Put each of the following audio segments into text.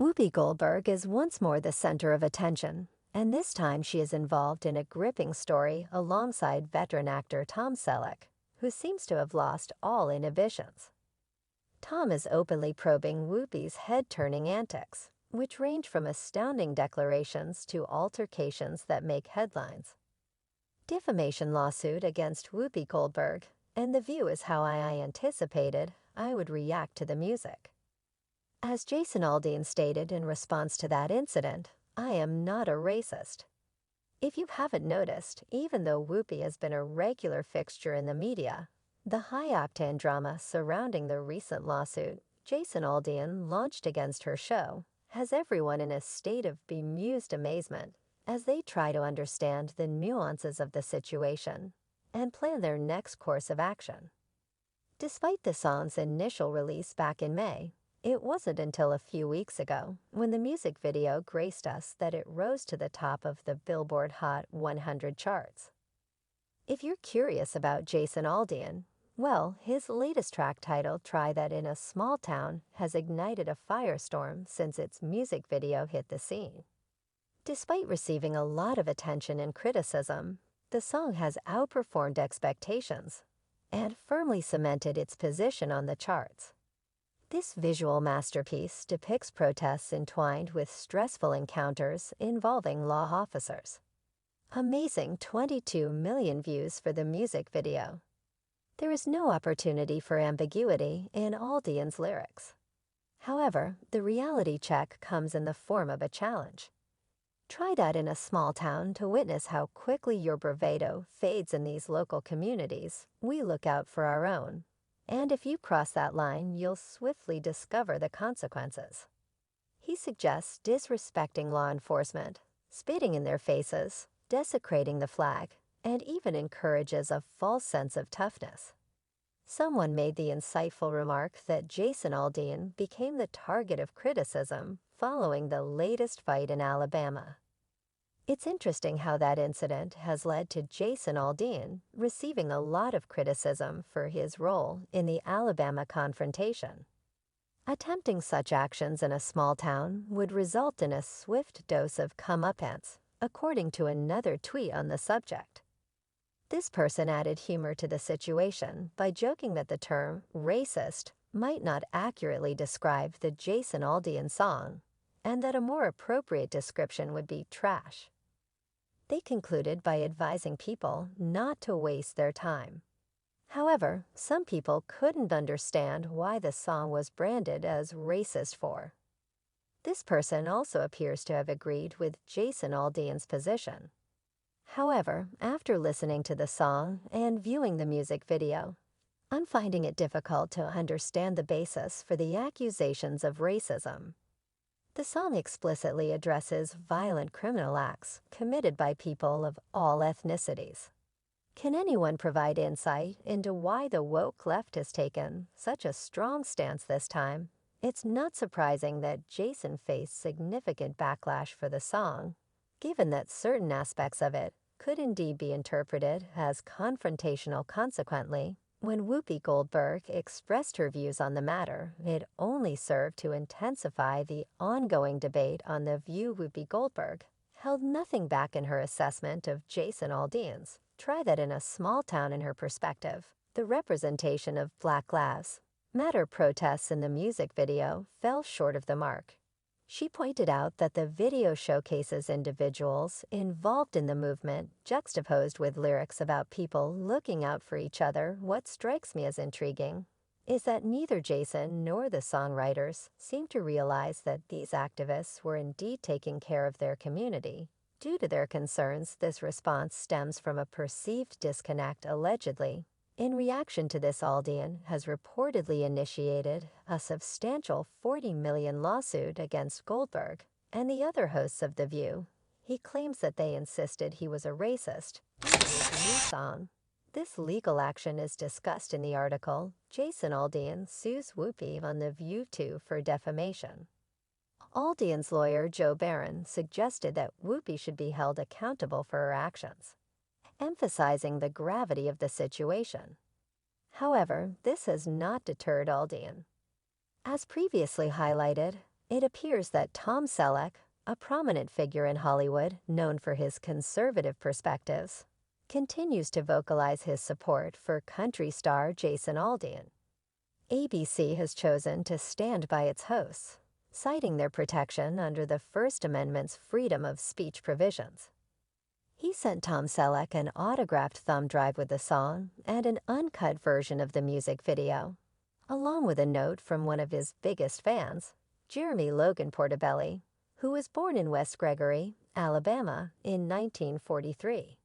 Whoopi Goldberg is once more the center of attention, and this time she is involved in a gripping story alongside veteran actor Tom Selleck, who seems to have lost all inhibitions. Tom is openly probing Whoopi's head-turning antics, which range from astounding declarations to altercations that make headlines. Defamation lawsuit against Whoopi Goldberg, and the view is how I anticipated I would react to the music. As Jason Aldean stated in response to that incident, I am not a racist. If you haven't noticed, even though Whoopi has been a regular fixture in the media, the high-octane drama surrounding the recent lawsuit Jason Aldean launched against her show has everyone in a state of bemused amazement as they try to understand the nuances of the situation and plan their next course of action. Despite the song's initial release back in May, it wasn't until a few weeks ago, when the music video graced us, that it rose to the top of the Billboard Hot 100 charts. If you're curious about Jason Aldean, well, his latest track titled Try That in a Small Town has ignited a firestorm since its music video hit the scene. Despite receiving a lot of attention and criticism, the song has outperformed expectations and firmly cemented its position on the charts. This visual masterpiece depicts protests entwined with stressful encounters involving law officers. Amazing 22 million views for the music video. There is no opportunity for ambiguity in Aldean's lyrics. However, the reality check comes in the form of a challenge. Try that in a small town to witness how quickly your bravado fades in these local communities we look out for our own. And if you cross that line, you'll swiftly discover the consequences. He suggests disrespecting law enforcement, spitting in their faces, desecrating the flag, and even encourages a false sense of toughness. Someone made the insightful remark that Jason Aldean became the target of criticism following the latest fight in Alabama. It's interesting how that incident has led to Jason Aldean receiving a lot of criticism for his role in the Alabama confrontation. Attempting such actions in a small town would result in a swift dose of comeuppance, according to another tweet on the subject. This person added humor to the situation by joking that the term racist might not accurately describe the Jason Aldean song, and that a more appropriate description would be trash. They concluded by advising people not to waste their time. However, some people couldn't understand why the song was branded as racist for. This person also appears to have agreed with Jason Aldean's position. However, after listening to the song and viewing the music video, I'm finding it difficult to understand the basis for the accusations of racism. The song explicitly addresses violent criminal acts committed by people of all ethnicities. Can anyone provide insight into why the woke left has taken such a strong stance this time? It's not surprising that Jason faced significant backlash for the song, given that certain aspects of it could indeed be interpreted as confrontational. Consequently, when Whoopi Goldberg expressed her views on the matter, it only served to intensify the ongoing debate on the view. Whoopi Goldberg held nothing back in her assessment of Jason Aldean's Try That in a Small Town. In her perspective, the representation of Black Lives Matter protests in the music video fell short of the mark. She pointed out that the video showcases individuals involved in the movement juxtaposed with lyrics about people looking out for each other. What strikes me as intriguing is that neither Jason nor the songwriters seem to realize that these activists were indeed taking care of their community. Due to their concerns, this response stems from a perceived disconnect. Allegedly, in reaction to this, Aldean has reportedly initiated a substantial $40 million lawsuit against Goldberg and the other hosts of The View. He claims that they insisted he was a racist due to his new song. This legal action is discussed in the article. Jason Aldean sues Whoopi on The View too for defamation. Aldean's lawyer, Joe Barron, suggested that Whoopi should be held accountable for her actions, emphasizing the gravity of the situation. However, this has not deterred Aldean. As previously highlighted, It appears that Tom Selleck, a prominent figure in Hollywood known for his conservative perspectives, continues to vocalize his support for country star Jason Aldean. ABC has chosen to stand by its hosts, citing their protection under the First Amendment's freedom of speech provisions. He sent Tom Selleck an autographed thumb drive with the song and an uncut version of the music video, along with a note from one of his biggest fans, Jeremy Logan Portobello, who was born in West Gregory, Alabama, in 1943.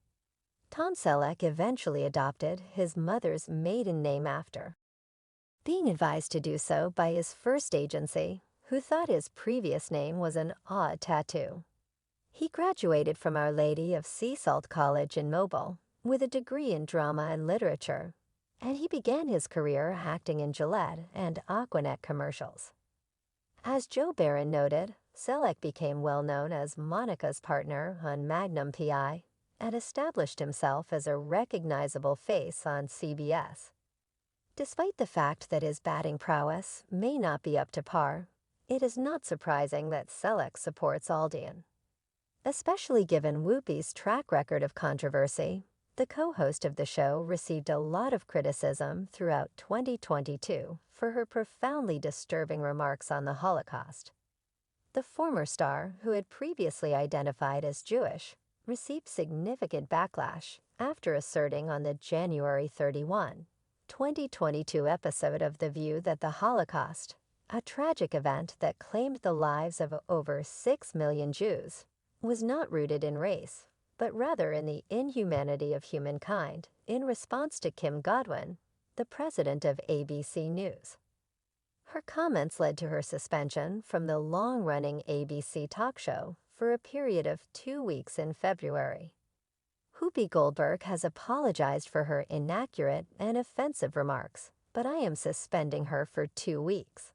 Tom Selleck eventually adopted his mother's maiden name after, being advised to do so by his first agency, who thought his previous name was an odd tattoo. He graduated from Our Lady of Sea Salt College in Mobile with a degree in drama and literature, and he began his career acting in Gillette and Aquanet commercials. As Joe Barron noted, Selleck became well known as Monica's partner on Magnum PI and established himself as a recognizable face on CBS. Despite the fact that his batting prowess may not be up to par, it is not surprising that Selleck supports Aldean. Especially given Whoopi's track record of controversy, the co-host of the show received a lot of criticism throughout 2022 for her profoundly disturbing remarks on the Holocaust. The former star, who had previously identified as Jewish, received significant backlash after asserting on the January 31, 2022 episode of The View that the Holocaust, a tragic event that claimed the lives of over 6 million Jews, was not rooted in race, but rather in the inhumanity of humankind, in response to Kim Godwin, the president of ABC News. Her comments led to her suspension from the long-running ABC talk show for a period of 2 weeks in February. Whoopi Goldberg has apologized for her inaccurate and offensive remarks, but I am suspending her for 2 weeks.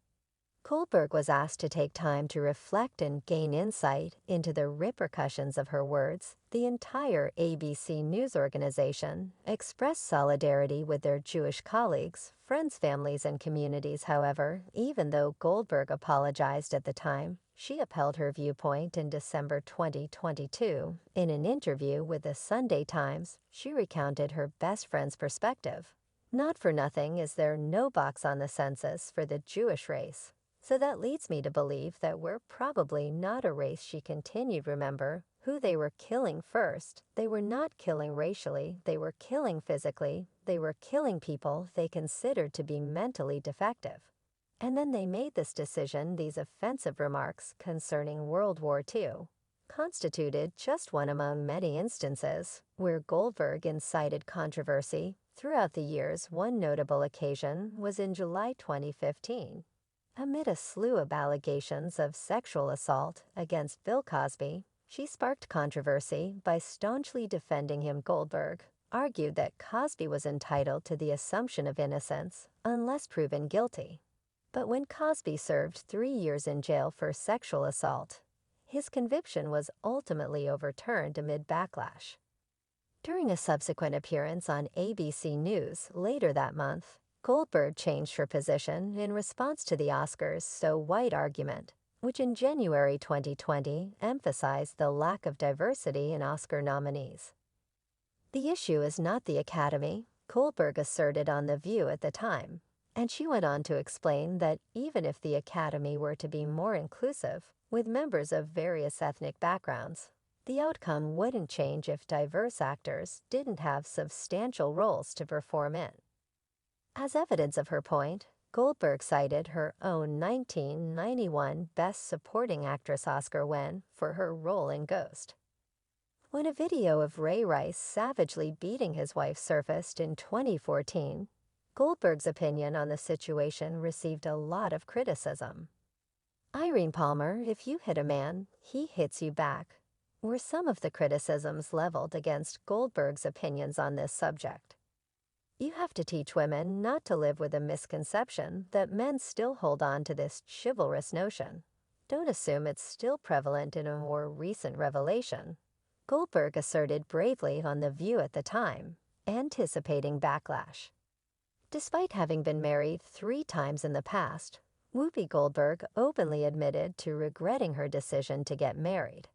Goldberg was asked to take time to reflect and gain insight into the repercussions of her words. The entire ABC News organization expressed solidarity with their Jewish colleagues, friends, families, and communities. However, even though Goldberg apologized at the time, she upheld her viewpoint in December 2022. In an interview with the Sunday Times, she recounted her best friend's perspective. Not for nothing is there no box on the census for the Jewish race. So that leads me to believe that we're probably not a race. She continued, remember who they were killing first. They were not killing racially, they were killing physically, they were killing people they considered to be mentally defective. And then they made this decision. These offensive remarks concerning World War II constituted just one among many instances where Goldberg incited controversy. Throughout the years, one notable occasion was in July 2015. Amid a slew of allegations of sexual assault against Bill Cosby, she sparked controversy by staunchly defending him. Goldberg argued that Cosby was entitled to the assumption of innocence unless proven guilty. But when Cosby served 3 years in jail for sexual assault, his conviction was ultimately overturned amid backlash. During a subsequent appearance on ABC News later that month, Goldberg changed her position in response to the Oscars so white argument, which in January 2020 emphasized the lack of diversity in Oscar nominees. The issue is not the Academy, Goldberg asserted on The View at the time, and she went on to explain that even if the Academy were to be more inclusive, with members of various ethnic backgrounds, the outcome wouldn't change if diverse actors didn't have substantial roles to perform in. As evidence of her point, Goldberg cited her own 1991 Best Supporting Actress Oscar win for her role in Ghost. When a video of Ray Rice savagely beating his wife surfaced in 2014, Goldberg's opinion on the situation received a lot of criticism. Irene Palmer, if you hit a man, he hits you back, were some of the criticisms leveled against Goldberg's opinions on this subject. You have to teach women not to live with a misconception that men still hold on to this chivalrous notion. Don't assume it's still prevalent in a more recent revelation, Goldberg asserted bravely on The View at the time, anticipating backlash. Despite having been married 3 times in the past, Whoopi Goldberg openly admitted to regretting her decision to get married.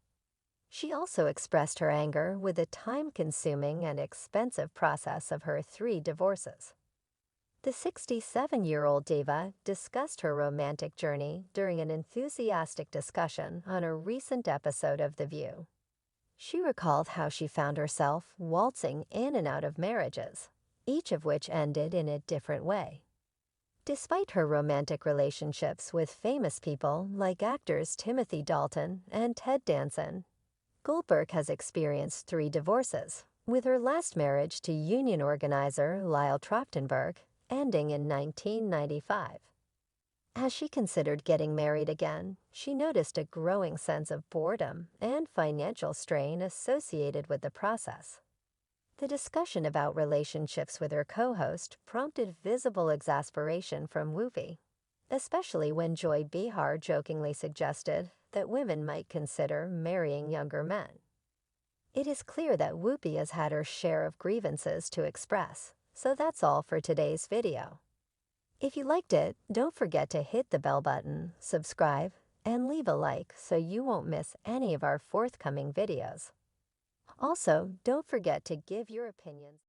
She also expressed her anger with the time-consuming and expensive process of her 3 divorces. The 67-year-old diva discussed her romantic journey during an enthusiastic discussion on a recent episode of The View. She recalled how she found herself waltzing in and out of marriages, each of which ended in a different way. Despite her romantic relationships with famous people like actors Timothy Dalton and Ted Danson, Goldberg has experienced 3 divorces, with her last marriage to union organizer Lyle Trachtenberg ending in 1995. As she considered getting married again, she noticed a growing sense of boredom and financial strain associated with the process. The discussion about relationships with her co-host prompted visible exasperation from Whoopi, especially when Joy Behar jokingly suggested that women might consider marrying younger men. It is clear that Whoopi has had her share of grievances to express, so that's all for today's video. If you liked it, don't forget to hit the bell button, subscribe, and leave a like so you won't miss any of our forthcoming videos. Also, don't forget to give your opinions.